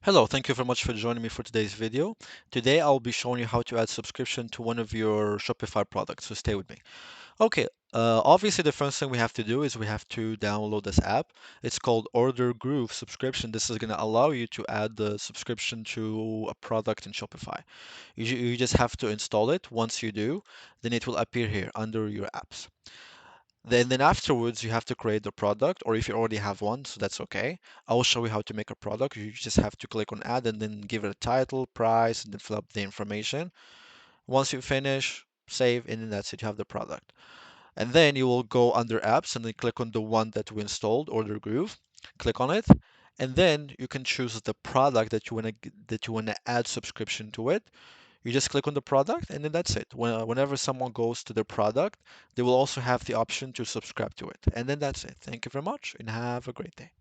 Hello, thank you very much for joining me for today's video. Today I'll be showing you how to add subscription to one of your Shopify products, so stay with me. Okay, obviously the first thing we have to do is we have to download this app. It's called Order Groove Subscription. This is going to allow you to add the subscription to a product in Shopify. You just have to install it. Once you do, then it will appear here under your apps. Then afterwards, you have to create the product, or if you already have one, so that's okay. I will show you how to make a product. You just have to click on add and then give it a title, price, and then fill up the information. Once you finish, save, and then that's it. You have the product. And then you will go under apps and then click on the one that we installed, Order Groove. Click on it, and then you can choose the product that you want to add subscription to it. You just click on the product and then that's it. Whenever someone goes to the product, they will also have the option to subscribe to it. And then that's it. Thank you very much and have a great day.